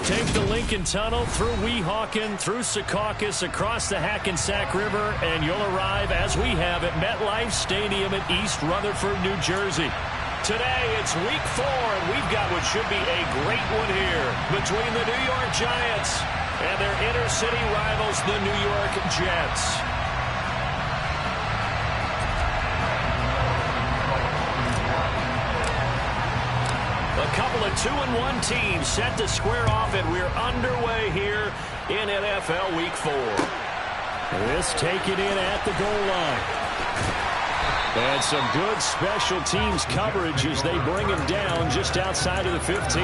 take the Lincoln Tunnel through Weehawken, through Secaucus, across the Hackensack River, and you'll arrive, as we have, at MetLife Stadium in East Rutherford, New Jersey. Today, it's Week 4, and we've got what should be a great one here between the New York Giants and their inner-city rivals, the New York Jets. A couple of 2-1 teams set to square off, and we're underway here in NFL Week 4. This taken in at the goal line. And some good special teams coverage as they bring him down just outside of the 15.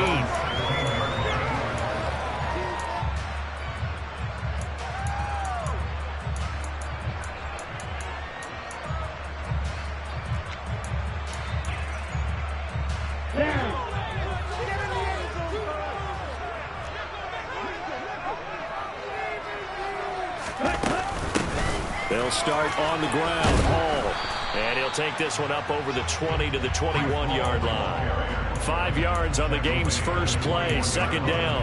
They'll start on the ground. Hall. And he'll take this one up over the 20 to the 21-yard line. 5 yards on the game's first play. Second down.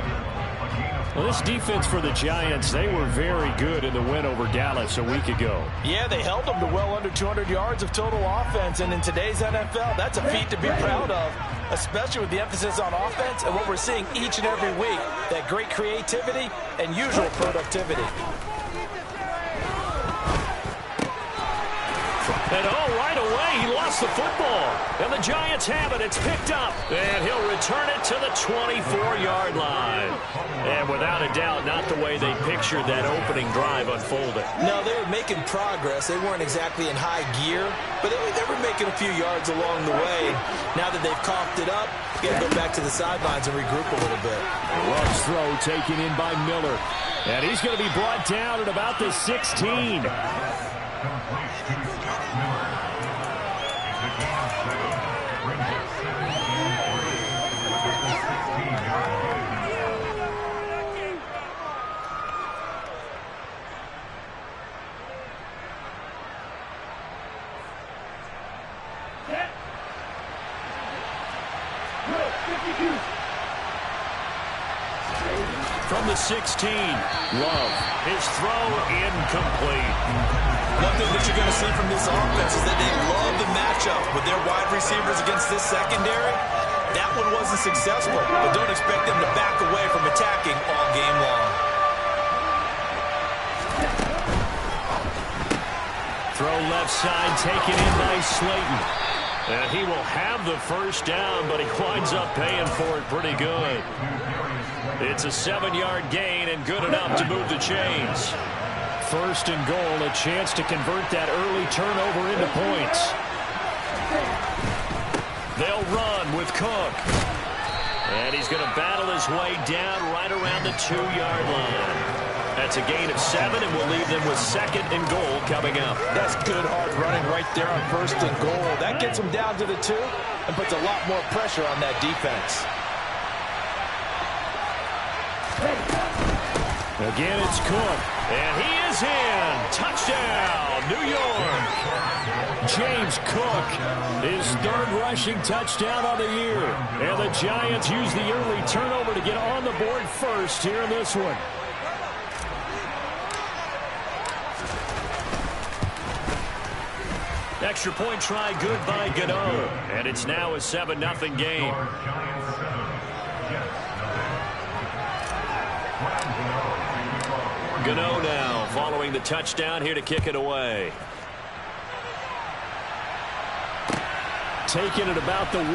Well, this defense for the Giants, they were very good in the win over Dallas a week ago. Yeah, they held them to well under 200 yards of total offense. And in today's NFL, that's a feat to be proud of, especially with the emphasis on offense and what we're seeing each and every week, that great creativity and usual productivity. And right away, he lost the football. And the Giants have it. It's picked up. And he'll return it to the 24-yard line. And without a doubt, not the way they pictured that opening drive unfolding. No, they were making progress. They weren't exactly in high gear, but they were making a few yards along the way. Now that they've coughed it up, you got to go back to the sidelines and regroup a little bit. Rush throw taken in by Miller. And he's going to be brought down at about the 16. From the 16, Love. His throw incomplete. One thing that you're going to see from this offense is that they love the matchup with their wide receivers against this secondary. That one wasn't successful, but don't expect them to back away from attacking all game long. Throw left side, taken in by Slayton. And he will have the first down, but he winds up paying for it pretty good. It's a 7-yard gain and good enough to move the chains. First and goal, a chance to convert that early turnover into points. They'll run with Cook. And he's going to battle his way down right around the 2-yard line. That's a gain of 7, and we'll leave them with second and goal coming up. That's good hard running right there on first and goal. That gets them down to the 2 and puts a lot more pressure on that defense. Again, it's Cook. And he is in. Touchdown, New York. James Cook, his third rushing touchdown on the year. And the Giants use the early turnover to get on the board first here in this one. Extra point try good by Gano. And it's now a 7-0 game. Gano now following the touchdown here to kick it away. Taking it about the 1.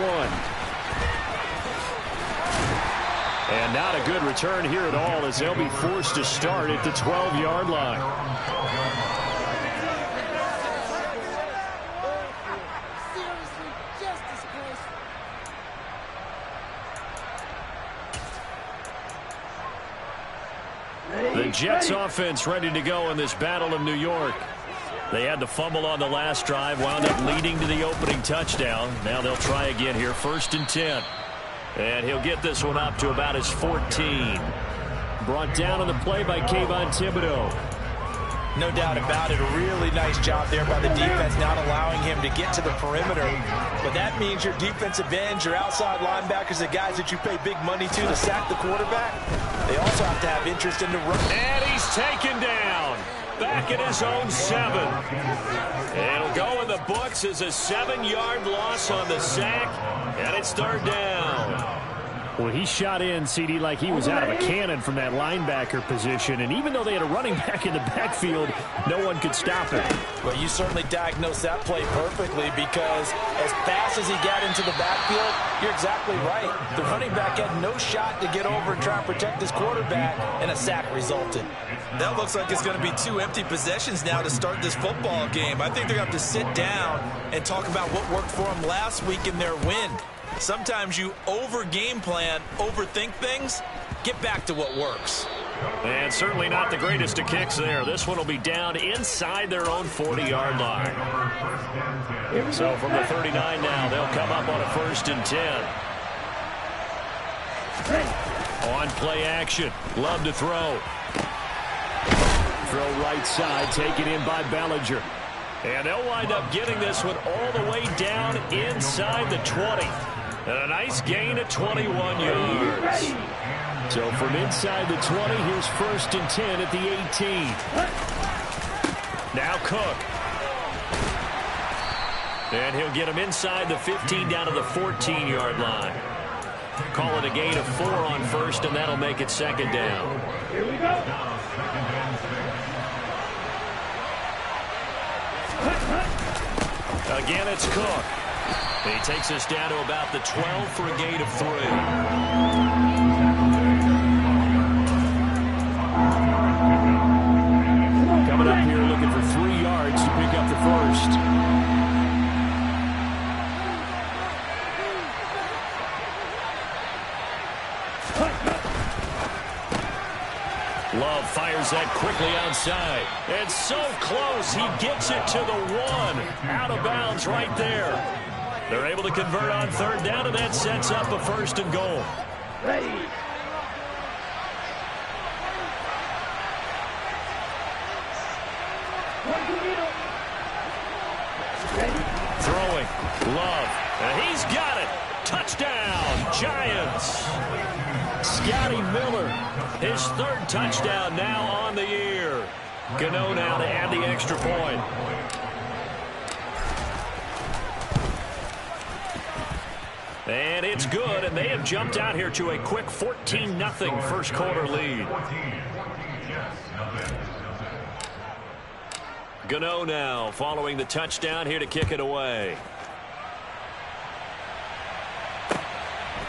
And not a good return here at all as they'll be forced to start at the 12-yard line. The Jets offense ready to go in this Battle of New York. They had the fumble on the last drive, wound up leading to the opening touchdown. Now they'll try again here, 1st and 10. And he'll get this one up to about his 14. Brought down on the play by Kayvon Thibodeau. No doubt about it. A really nice job there by the defense, not allowing him to get to the perimeter. But that means your defensive ends, your outside linebackers, the guys that you pay big money to sack the quarterback, they also have to have interest in the run. And he's taken down. Back at his own 7. It'll go in the books as a 7-yard loss on the sack, and it's 3rd down. Well, he shot in, CD, like he was out of a cannon from that linebacker position. And even though they had a running back in the backfield, no one could stop it. Well, you certainly diagnosed that play perfectly, because as fast as he got into the backfield, you're exactly right. The running back had no shot to get over and try and protect his quarterback, and a sack resulted. That looks like it's going to be 2 empty possessions now to start this football game. I think they're going to have to sit down and talk about what worked for them last week in their win. Sometimes you over-game plan, overthink things. Get back to what works. And certainly not the greatest of kicks there. This one will be down inside their own 40-yard line. So from the 39 now, they'll come up on a 1st and 10. On play action. Love to throw. Throw right side, taken in by Bellinger. And they'll wind up getting this one all the way down inside the 20. And a nice gain of 21 yards. So from inside the 20, here's 1st and 10 at the 18. Now Cook. And he'll get him inside the 15 down to the 14-yard line. Call it a gain of 4 on 1st, and that'll make it 2nd down. Here we go. Again, it's Cook. He takes us down to about the 12 for a gain of 3. Coming up here looking for 3 yards to pick up the 1st. Love fires that quickly outside. It's so close. He gets it to the 1. Out of bounds right there. They're able to convert on 3rd down, and that sets up a 1st and goal. Ready. Throwing. Love. And he's got it. Touchdown, Giants. Scotty Miller, his 3rd touchdown now on the year. Gano now to add the extra point. And it's good, and they have jumped out here to a quick 14-0 first quarter lead. Gano now following the touchdown here to kick it away.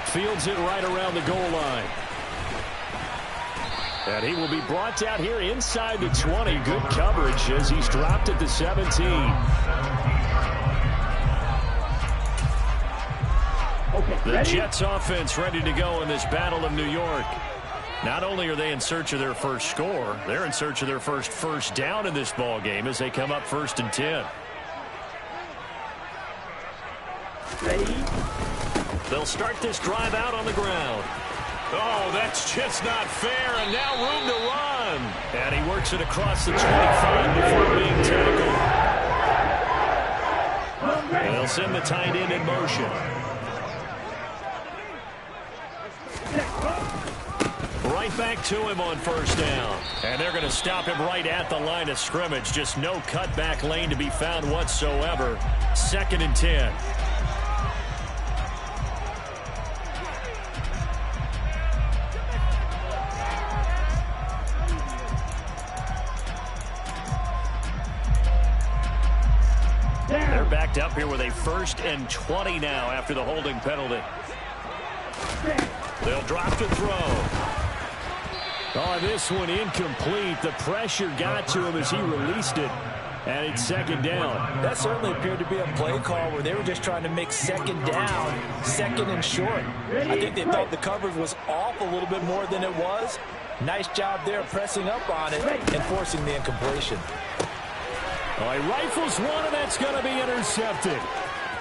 Fields it right around the goal line. And he will be brought down here inside the 20. Good coverage as he's dropped at the 17. The Jets offense ready to go in this Battle of New York. Not only are they in search of their first score, they're in search of their first down in this ball game as they come up 1st and 10. Ready. They'll start this drive out on the ground. Oh, that's just not fair, and now room to run. And he works it across the 25 before being tackled. And they'll send the tight end in motion. Right back to him on 1st down. And they're going to stop him right at the line of scrimmage. Just no cutback lane to be found whatsoever. 2nd and 10. They're backed up here with a 1st and 20 now after the holding penalty. They'll drop to throw. Oh, this one incomplete. The pressure got to him as he released it. And it's 2nd down. That certainly appeared to be a play call where they were just trying to make 2nd down, 2nd and short. I think they thought the coverage was off a little bit more than it was. Nice job there pressing up on it and forcing the incompletion. Oh, he rifles one, and that's going to be intercepted.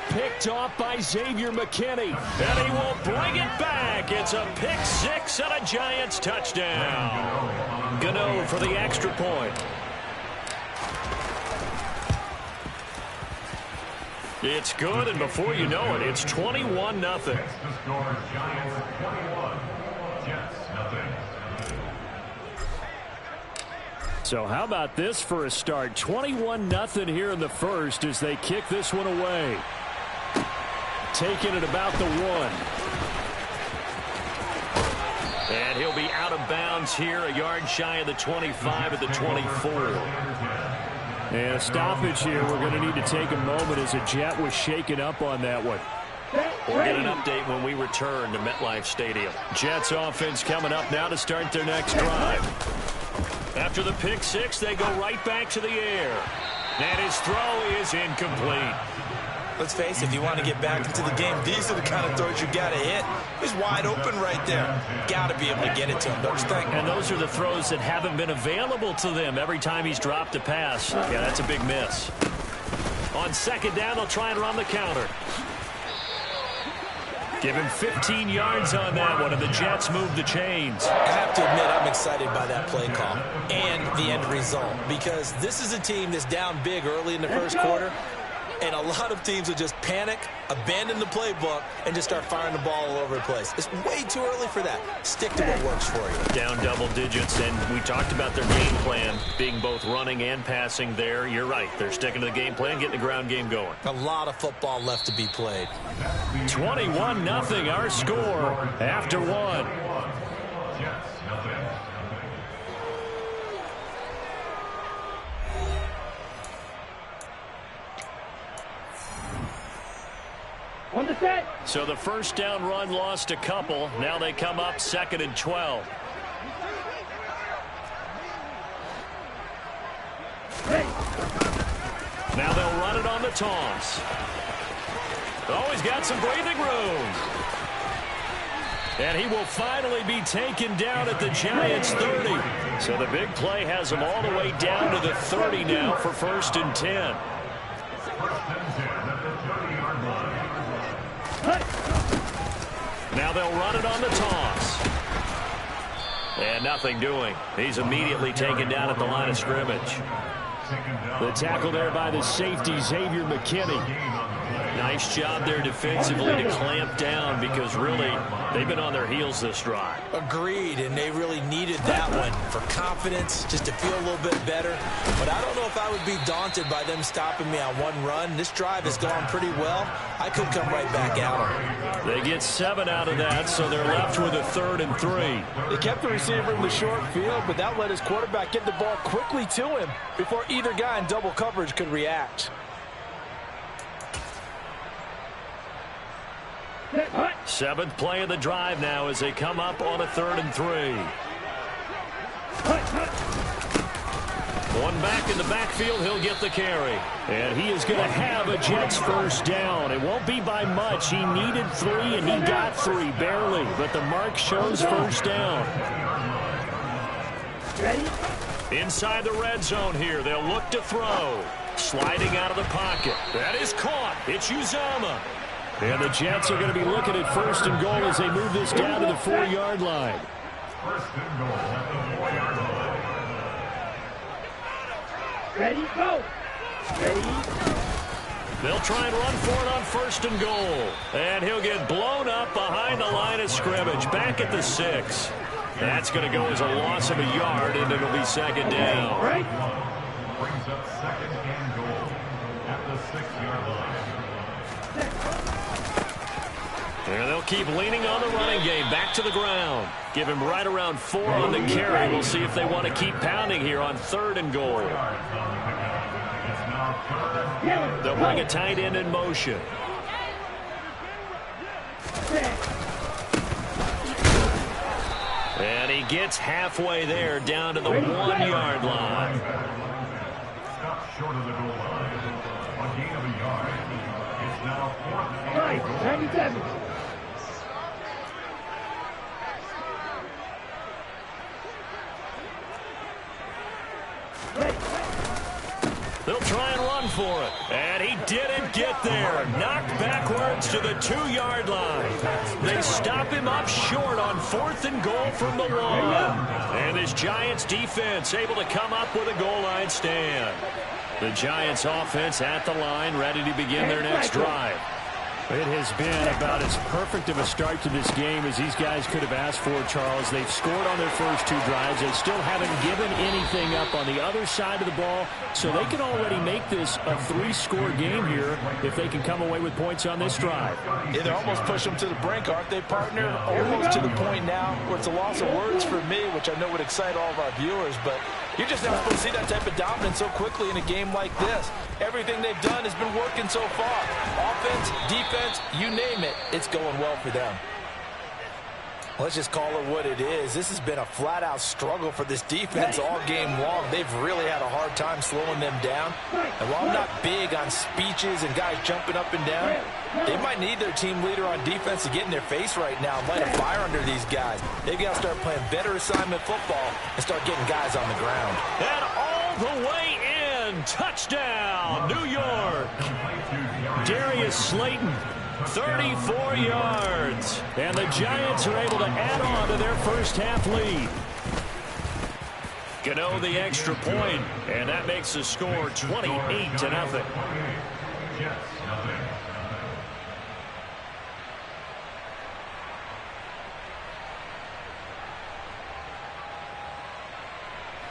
Picked off by Xavier McKinney. And he will bring it back. It's a pick 6 and a Giants touchdown. Gano for the extra point. It's good, and before you know it, it's 21-0. So how about this for a start? 21-0 here in the first as they kick this one away. Taking it about the 1. And he'll be out of bounds here, a yard shy of the 25 at the 24. And a stoppage here. We're going to need to take a moment as a Jet was shaken up on that one. We'll get an update when we return to MetLife Stadium. Jets offense coming up now to start their next drive. After the pick 6, they go right back to the air. And his throw is incomplete. Let's face it, if you want to get back into the game, these are the kind of throws you got to hit. He's wide open right there. Got to be able to get it to him, don't you think? And those are the throws that haven't been available to them every time he's dropped a pass. Yeah, that's a big miss. On second down, they'll try and run the counter. Give him 15 yards on that one, and the Jets move the chains. I have to admit, I'm excited by that play call and the end result, because this is a team that's down big early in the first quarter, and a lot of teams will just panic, abandon the playbook, and just start firing the ball all over the place. It's way too early for that. Stick to what works for you. Down double digits, and we talked about their game plan being both running and passing there. You're right. They're sticking to the game plan, getting the ground game going. A lot of football left to be played. 21-0 our score after 1. On the set. So the first down run lost a couple. Now they come up 2nd and 12. Ready. Now they'll run it on the toss. Oh, he's got some breathing room. And he will finally be taken down at the Giants' 30. So the big play has him all the way down to the 30 now for 1st and 10. Now they'll run it on the toss. And nothing doing. He's immediately taken down at the line of scrimmage. The tackle there by the safety, Xavier McKinney. Nice job there defensively to clamp down, because really they've been on their heels this drive. Agreed, and they really needed that one for confidence, just to feel a little bit better. But I don't know if I would be daunted by them stopping me on one run. This drive has gone pretty well. I could come right back at them. They get 7 out of that, so they're left with a 3rd and 3. They kept the receiver in the short field, but that let his quarterback get the ball quickly to him before either guy in double coverage could react. Seventh play of the drive now as they come up on a 3rd and 3. One back in the backfield, he'll get the carry. And he is going to have a Jets first down. It won't be by much. He needed 3, and he got 3, barely. But the mark shows first down. Ready. Inside the red zone here, they'll look to throw. Sliding out of the pocket. That is caught. It's Uzama. And the Jets are going to be looking at 1st and goal as they move this down to the 4-yard line. 1st and goal at the 4-yard line. Ready, go. Ready. They'll try and run for it on 1st and goal. And he'll get blown up behind the line of scrimmage, back at the 6. That's going to go as a loss of a yard, and it'll be 2nd down. Right. Brings up 2nd and goal at the 6-yard line. And they'll keep leaning on the running game, back to the ground. Give him right around 4 on the carry. We'll see if they want to keep pounding here on 3rd and goal. They'll bring a tight end in motion. And he gets halfway there, down to the 1-yard line. Stop short of the goal line. A gain of a yard. It's now 4th and goal. 97. They'll try and run for it. And he didn't get there. Knocked backwards to the 2-yard line. They stop him up short on 4th and goal from the 1. And this Giants defense able to come up with a goal line stand. The Giants offense at the line, ready to begin their next drive. It has been about as perfect of a start to this game as these guys could have asked for, Charles. They've scored on their first 2 drives. They still haven't given anything up on the other side of the ball, so they can already make this a 3-score game here if they can come away with points on this drive. Yeah, they're almost pushing them to the brink, aren't they, partner? Almost to the point now where it's a loss of words for me, which I know would excite all of our viewers, but you're just not supposed to see that type of dominance so quickly in a game like this. Everything they've done has been working so far. Offense, defense, you name it, it's going well for them. Let's just call it what it is. This has been a flat-out struggle for this defense all game long. They've really had a hard time slowing them down. And while I'm not big on speeches and guys jumping up and down, they might need their team leader on defense to get in their face right now and light a fire under these guys. They've got to start playing better assignment football and start getting guys on the ground. And all the way in. Touchdown, New York. Darius Slayton, 34 yards. And the Giants are able to add on to their first half lead. Gano the extra point, and that makes the score 28-0.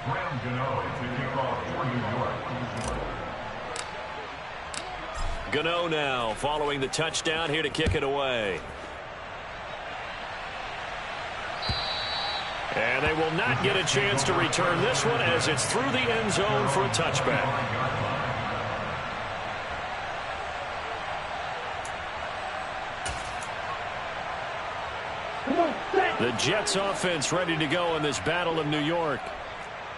Graham Gano to kick off for New York. Gano now following the touchdown here to kick it away. And they will not get a chance to return this one as it's through the end zone for a touchback. The Jets offense ready to go in this Battle of New York.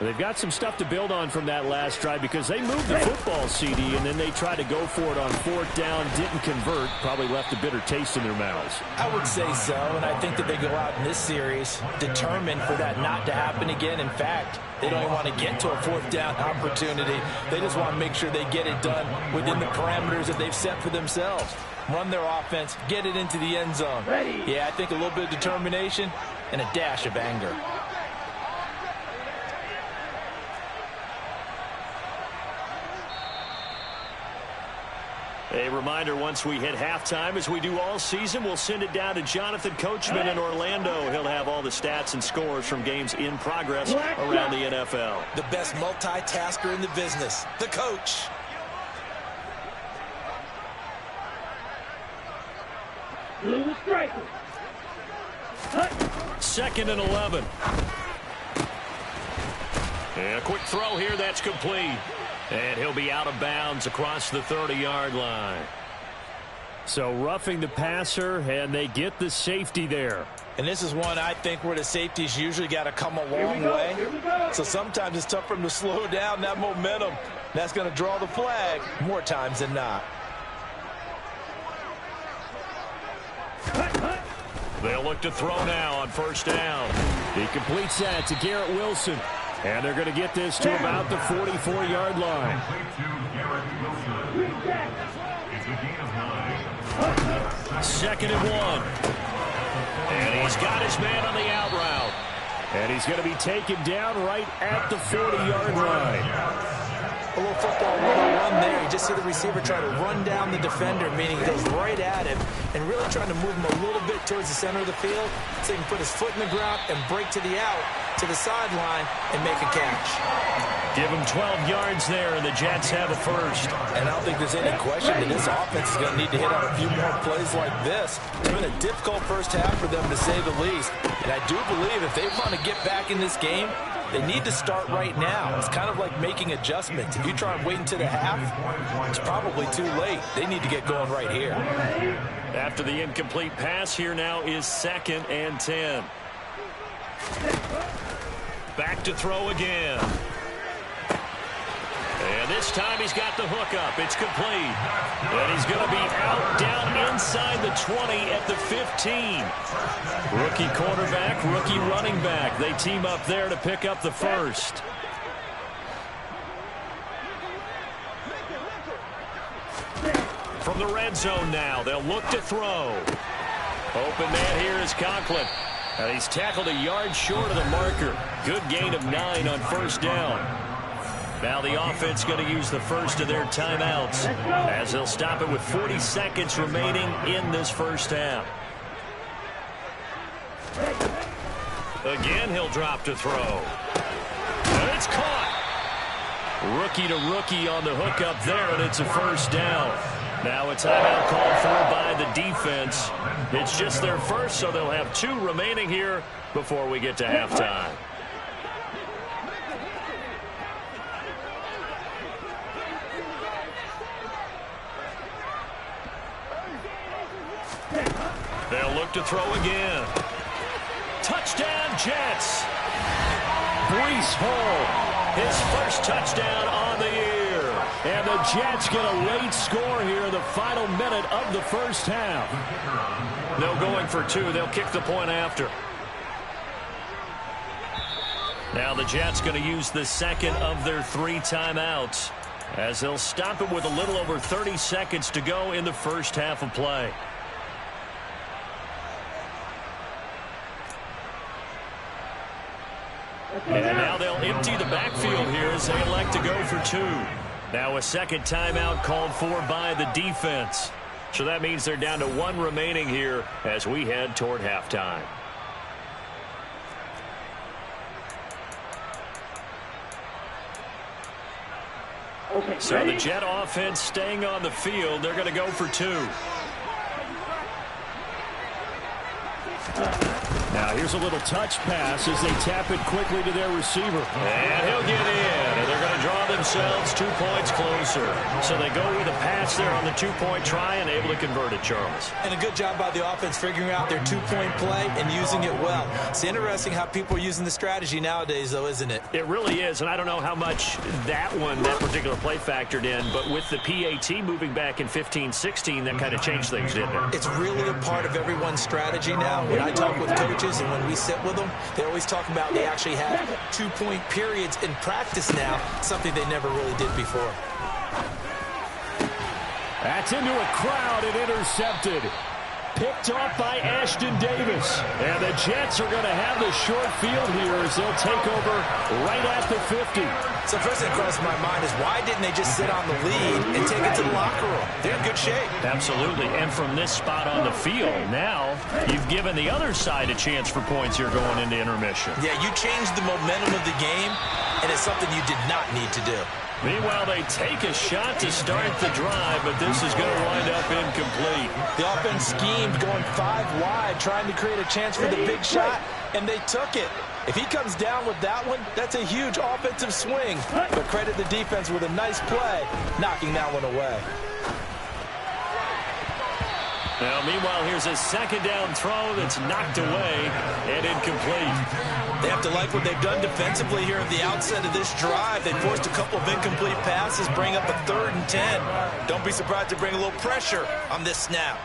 They've got some stuff to build on from that last drive because they moved the football, CD, and then they tried to go for it on 4th down, didn't convert, probably left a bitter taste in their mouths. I would say so, and I think that they go out in this series determined for that not to happen again. In fact, they don't even want to get to a 4th down opportunity. They just want to make sure they get it done within the parameters that they've set for themselves. Run their offense, get it into the end zone. Yeah, I think a little bit of determination and a dash of anger. A reminder, once we hit halftime, as we do all season, we'll send it down to Jonathan Coachman in Orlando. He'll have all the stats and scores from games in progress around the NFL. The best multitasker in the business, the coach. Blue striker. 2nd and 11. And a quick throw here, that's complete. And he'll be out of bounds across the 30-yard line. So roughing the passer, and they get the safety there. And this is one I think where the safeties usually got to come a long way. So sometimes it's tough for them to slow down that momentum. That's going to draw the flag more times than not. They'll look to throw now on 1st down. He completes that to Garrett Wilson. And they're going to get this to about the 44-yard line. Second and 1. And he's got his man on the out route. And he's going to be taken down right at the 40-yard line. A little football 101 there. You just see the receiver try to run down the defender, meaning he goes right at him and really trying to move him a little bit towards the center of the field so he can put his foot in the ground and break to the out, to the sideline, and make a catch. Give him 12 yards there, and the Jets have a first. And I don't think there's any question that this offense is going to need to hit on a few more plays like this. It's been a difficult first half for them, to say the least. And I do believe if they want to get back in this game, they need to start right now. It's kind of like making adjustments. If you try and wait until the half, it's probably too late. They need to get going right here. After the incomplete pass, here now is 2nd and 10. Back to throw again. And this time he's got the hook up. It's complete. And he's going to be out down inside the 20 at the 15. Rookie quarterback, rookie running back. They team up there to pick up the first. From the red zone now, they'll look to throw. Open man here is Conklin. And he's tackled a yard short of the marker. Good gain of 9 on 1st down. Now the offense going to use the first of their timeouts as they'll stop it with 40 seconds remaining in this first half. Again, he'll drop to throw. And it's caught. Rookie to rookie on the hook up there, and it's a first down. Now a timeout called for by the defense. It's just their first, so they'll have 2 remaining here before we get to halftime. They'll look to throw again. Touchdown, Jets. Breece Hall, his first touchdown on the year. And the Jets get a late score here in the final minute of the first half. No going for 2. They'll kick the point after. Now the Jets going to use the second of their 3 timeouts as they'll stop it with a little over 30 seconds to go in the first half of play. And now they'll empty the backfield here as they elect to go for 2. Now a second timeout called for by the defense. So that means they're down to 1 remaining here as we head toward halftime. So the Jet offense staying on the field. They're going to go for 2. Now here's a little touch pass as they tap it quickly to their receiver. And he'll get in. And they're going to draw themselves 2 points closer. So they go with a pass there on the 2-point try and able to convert it, Charles. And a good job by the offense figuring out their 2-point play and using it well. It's interesting how people are using the strategy nowadays, though, isn't it? It really is, and I don't know how much that particular play factored in, but with the PAT moving back in 15-16, that kind of changed things, didn't it? It's really a part of everyone's strategy now. When I talk with coaches and when we sit with them, they always talk about they actually have 2-point periods in practice now, something they never really did before. That's into a crowd and intercepted. Picked off by Ashton Davis. And the Jets are going to have the short field here as they'll take over right at the 50. So first thing across my mind is why didn't they just sit on the lead and take it to the locker room? They're in good shape. Absolutely. And from this spot on the field, now you've given the other side a chance for points here going into intermission. Yeah, you changed the momentum of the game, and it's something you did not need to do. Meanwhile, they take a shot to start the drive, but this is going to wind up incomplete. The offense schemed going 5 wide, trying to create a chance for the big shot, and they took it. If he comes down with that one, that's a huge offensive swing. But credit the defense with a nice play, knocking that one away. Now, meanwhile, here's a second down throw that's knocked away and incomplete. They have to like what they've done defensively here at the outset of this drive. They forced a couple of incomplete passes, bring up a 3rd and 10. Don't be surprised to bring a little pressure on this snap.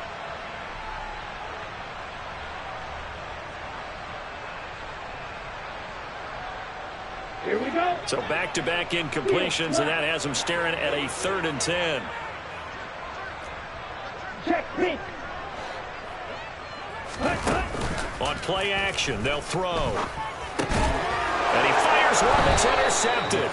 Here we go. So back-to-back incompletions, and that has them staring at a 3rd and 10. Check pink. On play action, they'll throw. And he fires one that's intercepted.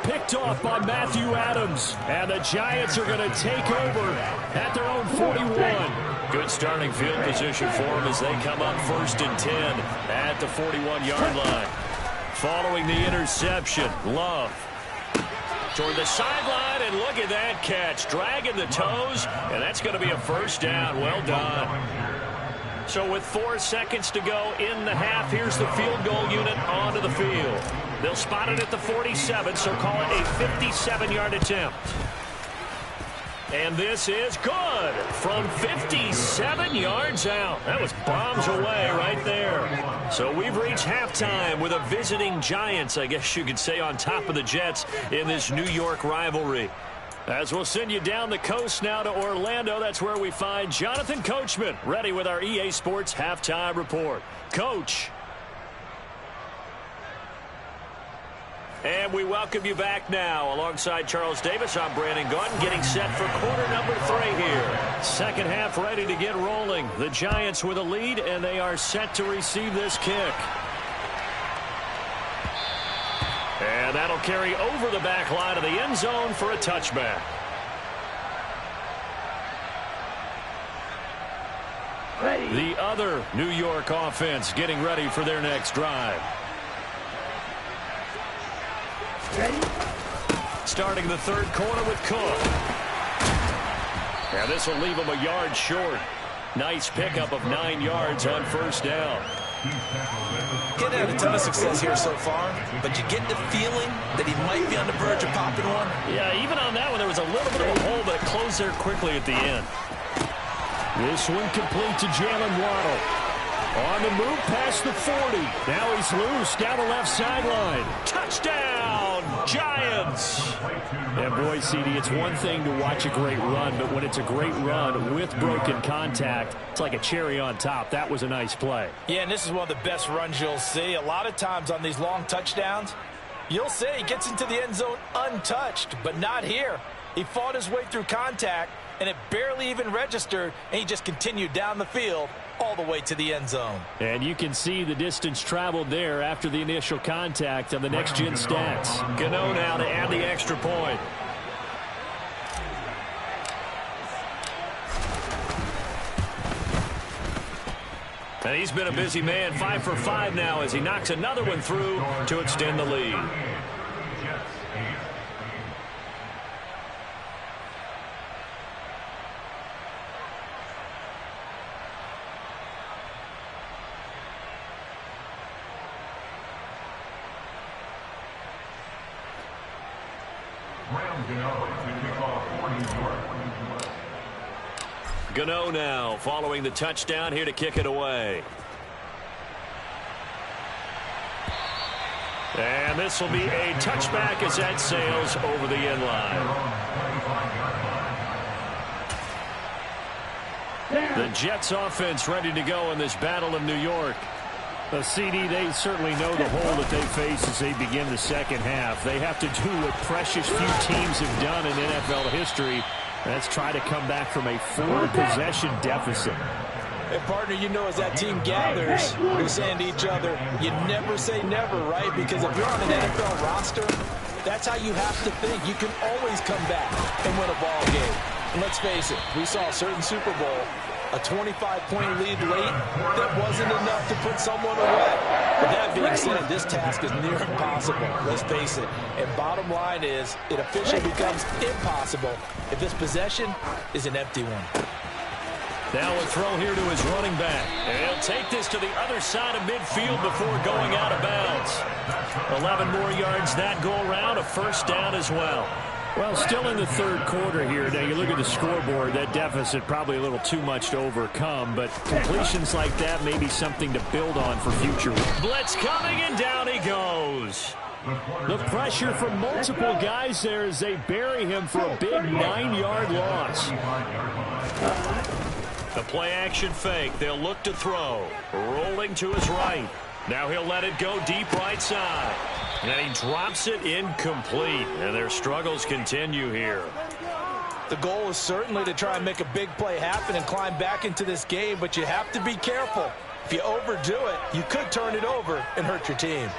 Picked off by Matthew Adams. And the Giants are going to take over at their own 41. Good starting field position for them as they come up 1st and 10 at the 41-yard line. Following the interception, Love toward the sideline, and look at that catch. Dragging the toes, and that's going to be a first down. Well done. So with 4 seconds to go in the half, here's the field goal unit onto the field. They'll spot it at the 47, so call it a 57-yard attempt. And this is good from 57 yards out. That was bombs away right there. So we've reached halftime with a visiting Giants, I guess you could say, on top of the Jets in this New York rivalry. As we'll send you down the coast now to Orlando, that's where we find Jonathan Coachman ready with our EA Sports Halftime Report. Coach. And we welcome you back now. Alongside Charles Davis, I'm Brandon Gaudin, getting set for quarter number 3 here. Second half ready to get rolling. The Giants with a lead, and they are set to receive this kick. And that'll carry over the back line of the end zone for a touchback. Ready. The other New York offense getting ready for their next drive. Ready. Starting the third quarter with Cook. And this will leave him a yard short. Nice pickup of 9 yards on first down. Getting had a ton of success here so far, but you get the feeling that he might be on the verge of popping one. Yeah, even on that one, there was a little bit of a hole, but it closed there quickly at the end. This one complete to Jalen Waddle. On the move past the 40. Now he's loose down the left sideline. Touchdown, Giants! And boy, CD, it's one thing to watch a great run, but when it's a great run with broken contact, it's like a cherry on top. That was a nice play. Yeah, and this is one of the best runs you'll see. A lot of times on these long touchdowns, you'll say he gets into the end zone untouched, but not here. He fought his way through contact, and it barely even registered, and he just continued down the field all the way to the end zone. And you can see the distance traveled there after the initial contact on the next-gen stats. Gano now to add the extra point. And he's been a busy man, 5 for 5 now as he knocks another one through to extend the lead. Gano now following the touchdown here to kick it away. And this will be a touchback as that sails over the end line. The Jets offense ready to go in this battle of New York. The CD, they certainly know the hole that they face as they begin the second half. They have to do what precious few teams have done in NFL history. That's try to come back from a 4-possession deficit. And partner, you know, as that team gathers, they're saying to each other, you never say never, right? Because if you're on an NFL roster, that's how you have to think. You can always come back and win a ball game. And let's face it, we saw a certain Super Bowl, a 25-point lead late that wasn't enough to put someone away. But that being said, this task is near impossible. Let's face it. And bottom line is, it officially becomes impossible if this possession is an empty one. Now a throw here to his running back. And he'll take this to the other side of midfield before going out of bounds. 11 more yards that go around, a first down as well. Well, still in the third quarter here. Now, you look at the scoreboard, that deficit probably a little too much to overcome, but completions like that may be something to build on for future. Blitz coming, and down he goes. The pressure from multiple guys there as they bury him for a big 9-yard loss. The play-action fake. They'll look to throw. Rolling to his right. Now he'll let it go deep right side. And he drops it incomplete. And their struggles continue here. The goal is certainly to try and make a big play happen and climb back into this game, but you have to be careful. If you overdo it, you could turn it over and hurt your team.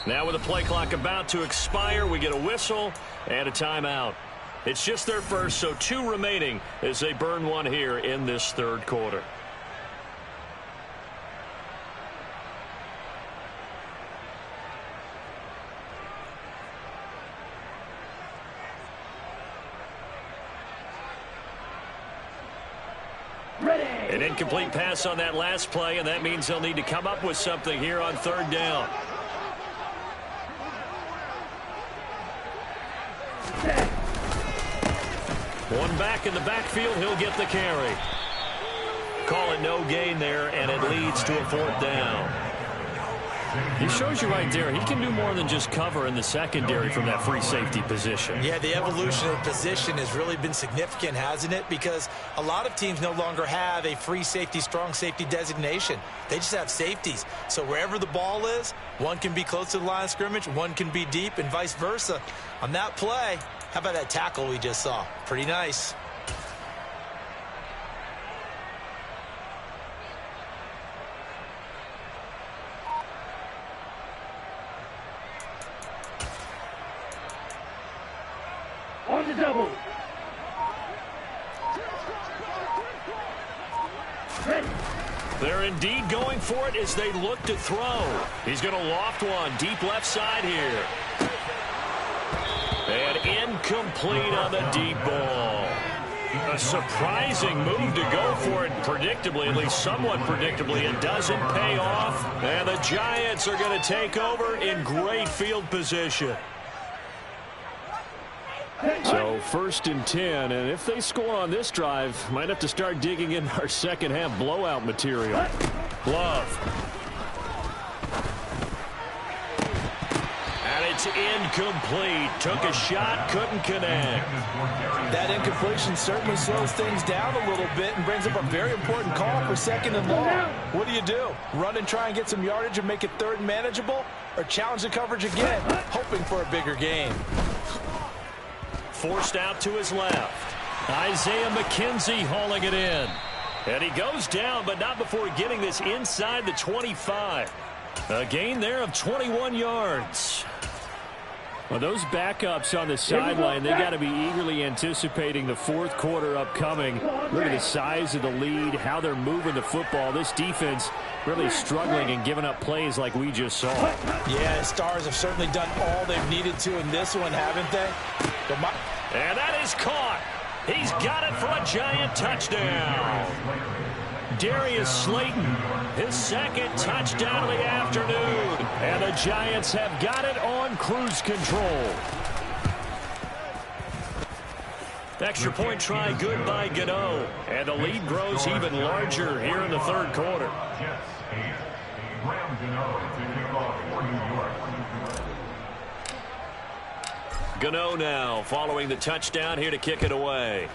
Now with the play clock about to expire, we get a whistle and a timeout. It's just their first, so 2 remaining as they burn one here in this third quarter. An incomplete pass on that last play, and that means they'll need to come up with something here on third down. One back in the backfield, he'll get the carry. Call it no gain there, and it leads to a fourth down. He shows you right there, he can do more than just cover in the secondary from that free safety position. Yeah, the evolution of position has really been significant, hasn't it? Because a lot of teams no longer have a free safety, strong safety designation. They just have safeties. So wherever the ball is, one can be close to the line of scrimmage, one can be deep, and vice versa. On that play, how about that tackle we just saw? Pretty nice. On the double. Ready. They're indeed going for it as they look to throw. He's going to loft one deep left side here. And incomplete on the deep ball. A surprising move to go for it predictably, at least somewhat predictably. It doesn't pay off. And the Giants are going to take over in great field position. So 1st and 10, and if they score on this drive, might have to start digging in our second half blowout material. Love. And it's incomplete. Took a shot, couldn't connect. That incompletion certainly slows things down a little bit and brings up a very important call for 2nd and long. What do? Run and try and get some yardage and make it 3rd and manageable? Or challenge the coverage again, hoping for a bigger gain? Forced out to his left. Isaiah McKenzie hauling it in. And he goes down, but not before getting this inside the 25. A gain there of 21 yards. Well, those backups on the sideline, they got to be eagerly anticipating the 4th quarter upcoming. Look at the size of the lead, how they're moving the football. This defense really struggling and giving up plays like we just saw. Yeah, Stars have certainly done all they've needed to in this one, haven't they? And that is caught. He's got it for a Giant touchdown. Darius Slayton, his 2nd touchdown of the afternoon. And the Giants have got it on cruise control. Extra point try good by Gano. And the lead grows even larger here in the 3rd quarter. Gano now following the touchdown here to kick it away.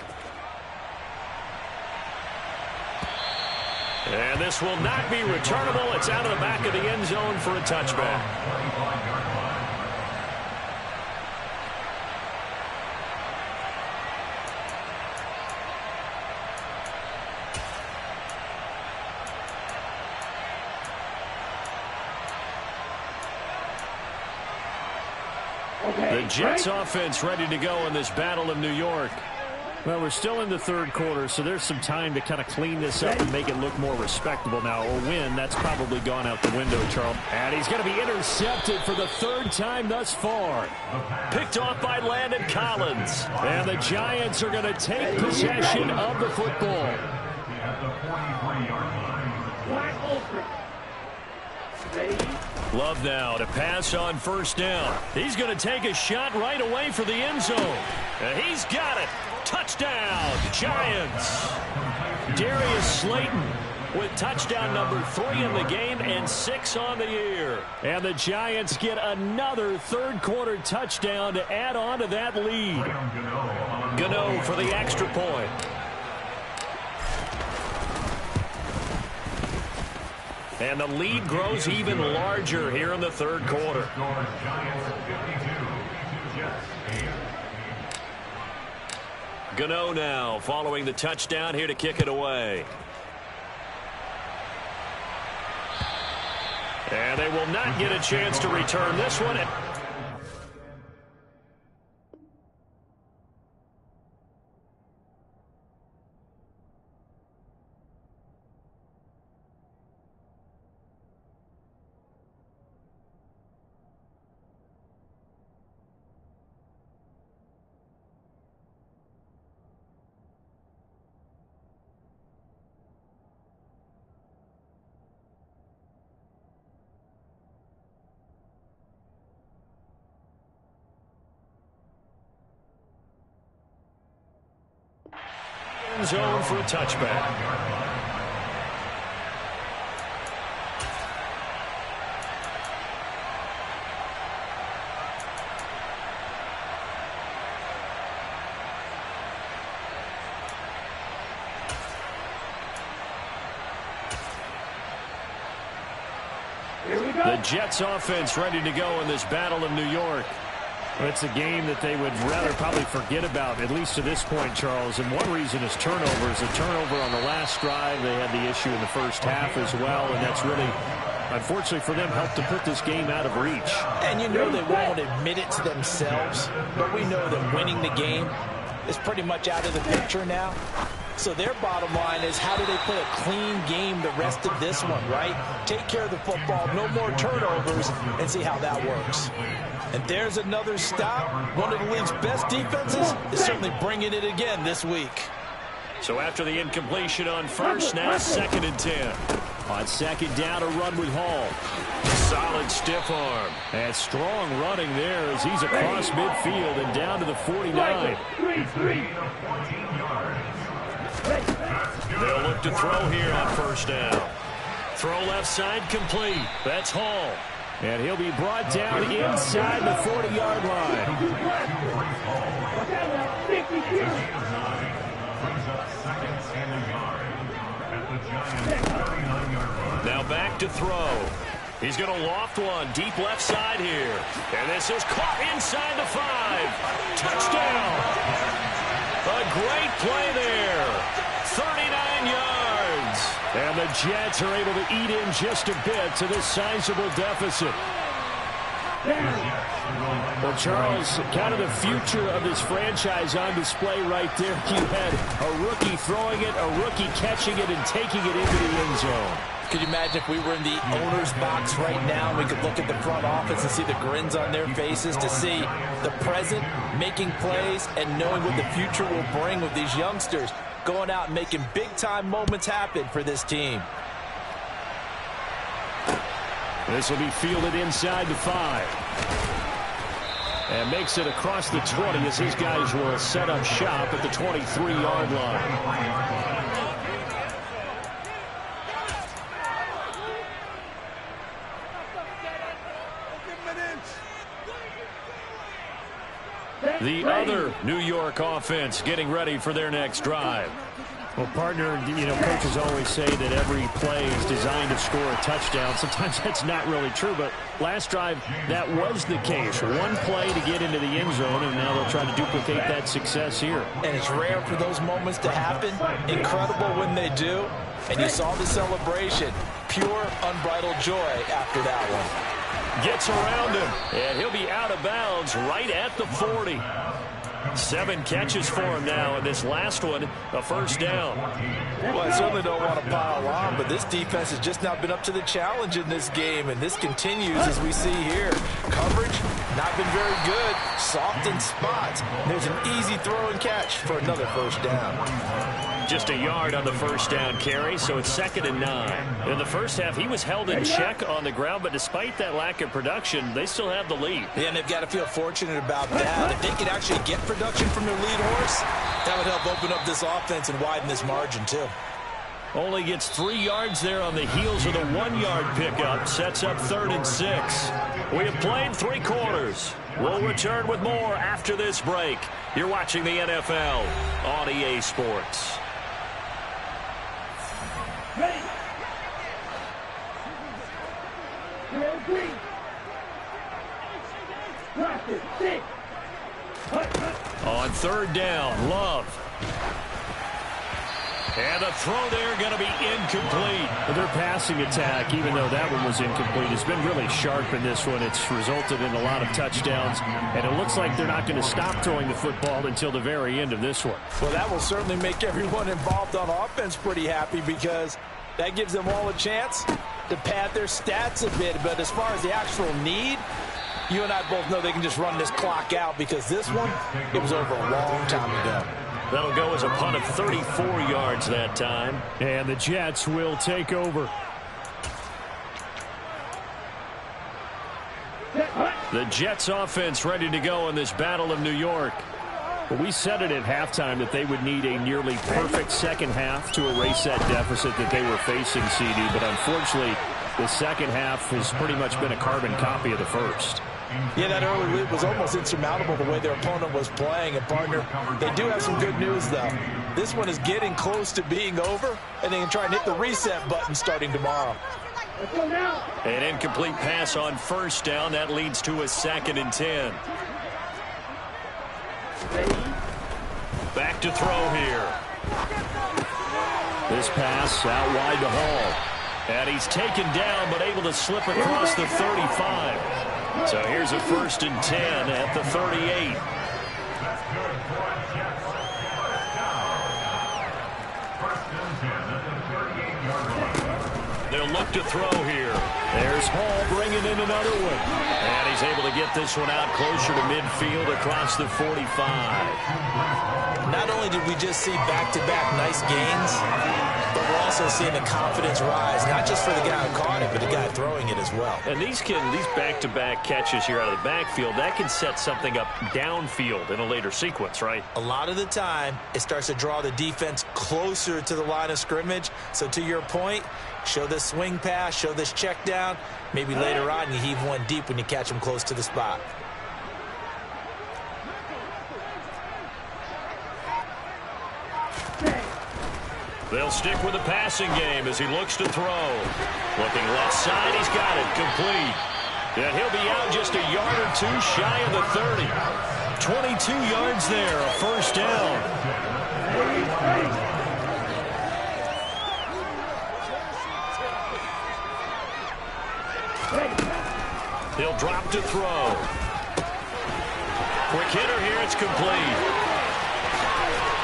And this will not be returnable. It's out of the back of the end zone for a touchback. The Jets offense ready to go in this Battle of New York. Well, we're still in the 3rd quarter, so there's some time to kind of clean this up and make it look more respectable now. Or win, that's probably gone out the window, Charles. And he's going to be intercepted for the 3rd time thus far. Picked off by Landon Collins. And the Giants are going to take possession of the football. Love now to pass on 1st down. He's going to take a shot right away for the end zone. And he's got it. Touchdown, Giants. Darius Slayton with touchdown number 3 in the game and 6 on the year. And the Giants get another 3rd quarter touchdown to add on to that lead. Gano for the extra point. And the lead grows even larger here in the 3rd quarter. Gano now following the touchdown here to kick it away. And they will not get a chance to return this one. Zone for a touchback. The Jets offense ready to go in this Battle of New York. It's a game that they would rather probably forget about, at least to this point, Charles. And one reason is turnovers. A turnover on the last drive. They had the issue in the first half as well, and that's really, unfortunately for them, helped to put this game out of reach. And you know they won't admit it to themselves, but we know that winning the game is pretty much out of the picture now. So their bottom line is, how do they play a clean game the rest of this one, right? Take care of the football, no more turnovers, and see how that works. And there's another stop. One of the league's best defenses is certainly bringing it again this week. So after the incompletion on first, now 2nd and 10. On second down, a run with Hall. Solid stiff arm. And strong running there as he's across midfield and down to the 49. They'll look to throw here on first down. Throw left side complete. That's Hall. And he'll be brought down inside the 40-yard line. Now back to throw. He's going to loft one deep left side here. And this is caught inside the 5. Touchdown. A great play there. 39 yards. And the Jets are able to eat in just a bit to this sizable deficit. Well, Charles, kind of the future of this franchise on display right there. You had a rookie throwing it, a rookie catching it, and taking it into the end zone. Could you imagine if we were in the owner's box right now and we could look at the front office and see the grins on their faces, to see the present making plays and knowing what the future will bring with these youngsters going out and making big-time moments happen for this team. This will be fielded inside the 5. And makes it across the 20 as his guys will set up shop at the 23-yard line. The other New York offense getting ready for their next drive. Well, partner, you know, coaches always say that every play is designed to score a touchdown. Sometimes that's not really true, but last drive, that was the case. One play to get into the end zone, and now they'll try to duplicate that success here. And it's rare for those moments to happen. Incredible when they do. And you saw the celebration. Pure, unbridled joy after that one. Gets around him, and he'll be out of bounds right at the 40. 7 catches for him now, and this last one, a first down. Well, I certainly don't want to pile on, but this defense has just not been up to the challenge in this game, and this continues as we see here. Coverage, not been very good. Soft in spots. There's an easy throw and catch for another first down. Just a yard on the first down carry, so it's 2nd and 9. In the first half, he was held in check on the ground, but despite that lack of production, they still have the lead. Yeah, and they've got to feel fortunate about that. If they can actually get production from their lead horse, that would help open up this offense and widen this margin, too. Only gets 3 yards there on the heels of the 1-yard pickup. Sets up 3rd and 6. We have played 3 quarters. We'll return with more after this break. You're watching the NFL on EA Sports. Ready. On 3rd down, Love. And the throw there going to be incomplete. Their passing attack, even though that one was incomplete, has been really sharp in this one. It's resulted in a lot of touchdowns, and it looks like they're not going to stop throwing the football until the very end of this one. Well, that will certainly make everyone involved on offense pretty happy, because that gives them all a chance to pad their stats a bit. But as far as the actual need, you and I both know they can just run this clock out, because this one, it was over a long time ago. That'll go as a punt of 34 yards that time. And the Jets will take over. The Jets offense ready to go in this Battle of New York. Well, we said it at halftime that they would need a nearly perfect second half to erase that deficit that they were facing, CD. But unfortunately, the second half has pretty much been a carbon copy of the first. Yeah, that early lead was almost insurmountable the way their opponent was playing. And, partner, they do have some good news, though. This one is getting close to being over, and they can try and hit the reset button starting tomorrow. Let's go now. An incomplete pass on first down. That leads to a 2nd and 10. Back to throw here. This pass out wide to Hall. And he's taken down, but able to slip across the 35. So here's a 1st and 10 at the 38. They'll look to throw here. There's Hall bringing in another one. And he's able to get this one out closer to midfield across the 45. Not only did we just see back-to-back nice gains, but we're also seeing the confidence rise, not just for the guy who caught it, but the guy throwing it as well. And these back-to-back catches here out of the backfield, that can set something up downfield in a later sequence, right? A lot of the time, it starts to draw the defense closer to the line of scrimmage. So to your point, show this swing pass, show this check down. Maybe later on you heave one deep when you catch them close to the spot. They'll stick with the passing game as he looks to throw. Looking left side, he's got it complete. And he'll be out just a yard or two shy of the 30. 22 yards there, a 1st down. He'll drop to throw. Quick hitter here, it's complete.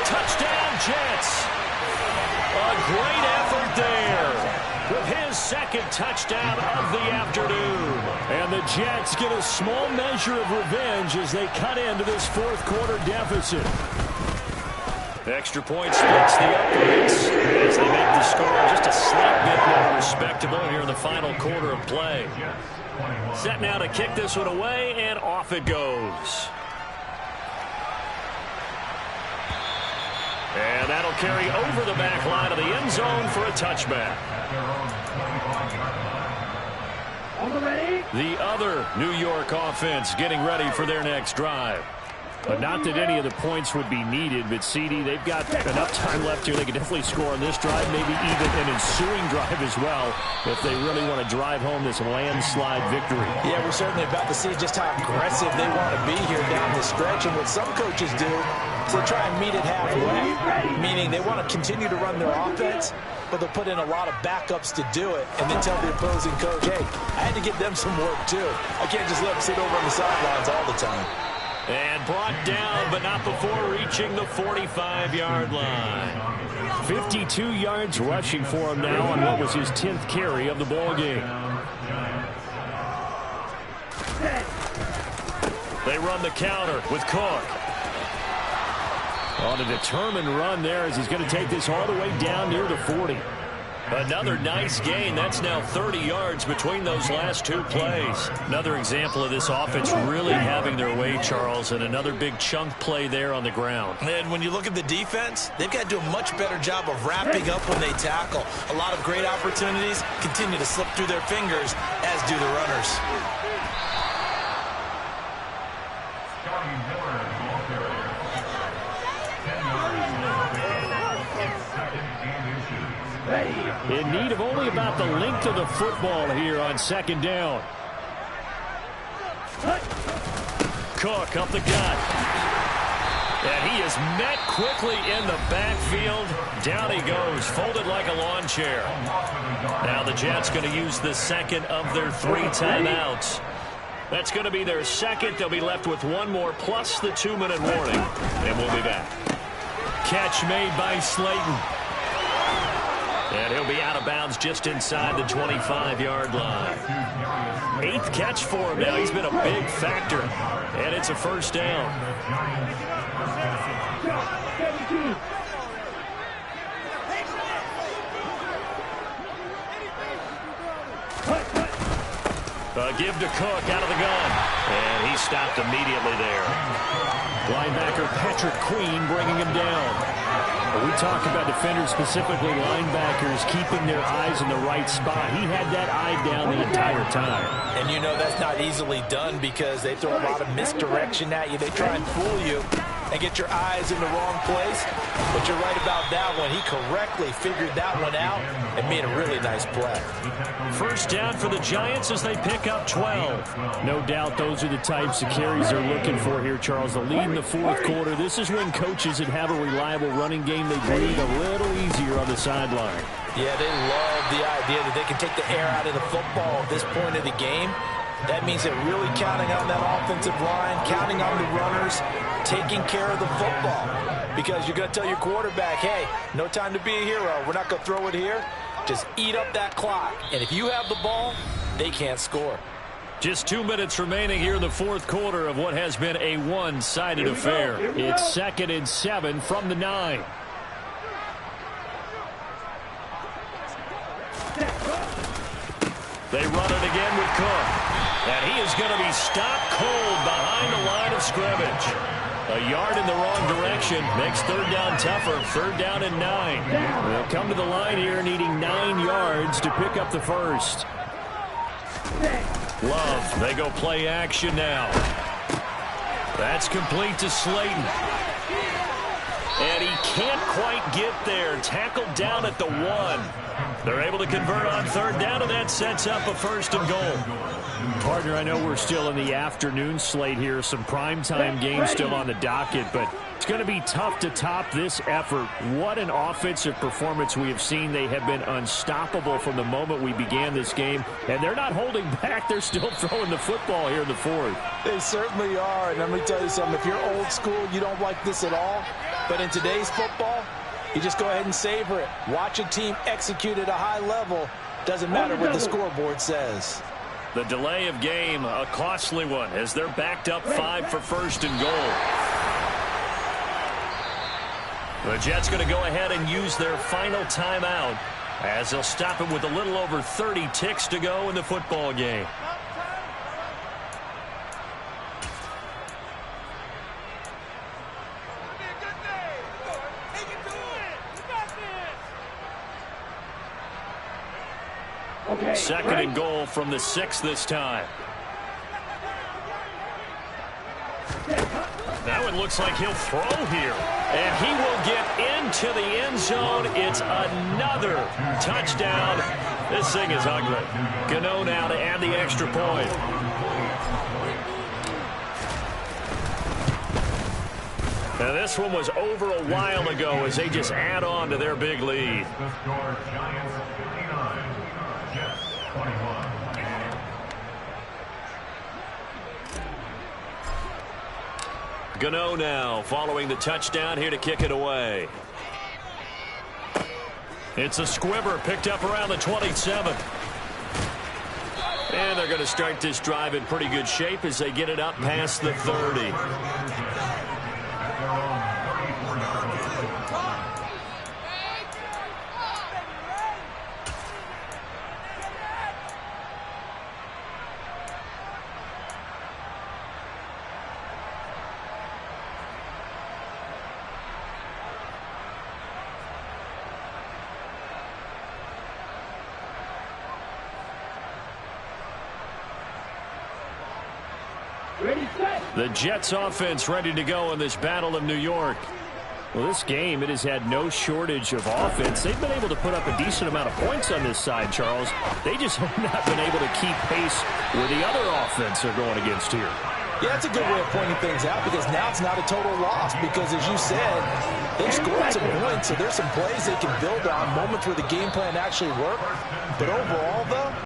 Touchdown, Jets. A great effort there with his 2nd touchdown of the afternoon. And the Jets get a small measure of revenge as they cut into this 4th quarter deficit. Extra point splits the uprights as they make the score just a slight bit more respectable here in the final quarter of play. Set now to kick this one away, and off it goes. And that'll carry over the back line of the end zone for a touchback. The other New York offense getting ready for their next drive. But not that any of the points would be needed, but CD, they've got enough time left here. They can definitely score on this drive, maybe even an ensuing drive as well, if they really want to drive home this landslide victory. Yeah, we're certainly about to see just how aggressive they want to be here down the stretch. And what some coaches do is they try and meet it halfway, meaning they want to continue to run their offense, but they'll put in a lot of backups to do it and then tell the opposing coach, hey, I had to give them some work too. I can't just let them sit over on the sidelines all the time. And brought down, but not before reaching the 45-yard line. 52 yards rushing for him now on what was his 10th carry of the ball game. They run the counter with Cook. On a determined run there as he's going to take this all the way down near the 40. Another nice gain. That's now 30 yards between those last 2 plays. Another example of this offense really having their way, Charles, and another big chunk play there on the ground. And when you look at the defense, they've got to do a much better job of wrapping up when they tackle. A lot of great opportunities continue to slip through their fingers, as do the runners. In need of only about the length of the football here on 2nd down. Cook up the gut. And he is met quickly in the backfield. Down he goes, folded like a lawn chair. Now the Jets going to use the 2nd of their 3 timeouts. That's going to be their 2nd. They'll be left with 1 more plus the 2-minute warning. And we'll be back. Catch made by Slayton. And he'll be out of bounds just inside the 25-yard line. 8th catch for him now. He's been a big factor. And it's a 1st down. Give to Cook out of the gun. And he stopped immediately there. Linebacker Patrick Queen bringing him down. We talk about defenders, specifically linebackers, keeping their eyes in the right spot. He had that eye down the entire time. And you know that's not easily done because they throw a lot of misdirection at you. They try and fool you. and get your eyes in the wrong place. But you're right about that one. He correctly figured that one out and made a really nice play. First down for the Giants as they pick up 12. No doubt those are the types of carries they're looking for here, Charles. The lead in the fourth quarter. This is when coaches that have a reliable running game, they breathe a little easier on the sideline. Yeah, they love the idea that they can take the air out of the football at this point of the game. That means they're really counting on that offensive line, counting on the runners, taking care of the football. Because you're going to tell your quarterback, hey, no time to be a hero. We're not going to throw it here. Just eat up that clock. And if you have the ball, they can't score. Just 2 minutes remaining here in the fourth quarter of what has been a one-sided affair. It's 2nd and 7 from the 9. They run it again with Cook. And he is going to be stopped cold behind the line of scrimmage. A yard in the wrong direction makes third down tougher. Third down and 9. They'll come to the line here needing 9 yards to pick up the first. Love, they go play action now. That's complete to Slayton. And he can't quite get there. Tackled down at the 1. They're able to convert on third down, and that sets up a first and goal. Partner, I know we're still in the afternoon slate here. Some primetime games still on the docket, but it's going to be tough to top this effort. What an offensive performance we have seen. They have been unstoppable from the moment we began this game, and they're not holding back. They're still throwing the football here in the fourth. They certainly are, and let me tell you something. If you're old school, you don't like this at all. But in today's football, you just go ahead and savor it. Watch a team execute at a high level. Doesn't matter what the scoreboard says. The delay of game, a costly one, as they're backed up 5 for first and goal. The Jets going to go ahead and use their final timeout as they'll stop it with a little over 30 ticks to go in the football game. Second and goal from the 6 this time. Now it looks like he'll throw here. And he will get into the end zone. It's another touchdown. This thing is ugly. Gano now to add the extra point. Now this one was over a while ago as they just add on to their big lead. The score, Giants 59, Jets 21. Gano now following the touchdown here to kick it away. It's a squibber picked up around the 27. And they're going to start this drive in pretty good shape as they get it up past the 30. The Jets offense ready to go in this Battle of New York. Well, this game, it has had no shortage of offense. They've been able to put up a decent amount of points on this side, Charles. They just have not been able to keep pace with the other offense they're going against here. Yeah, that's a good way of pointing things out because now it's not a total loss because, as you said, they've scored some points, so there's some plays they can build on, moments where the game plan actually worked. But overall, though,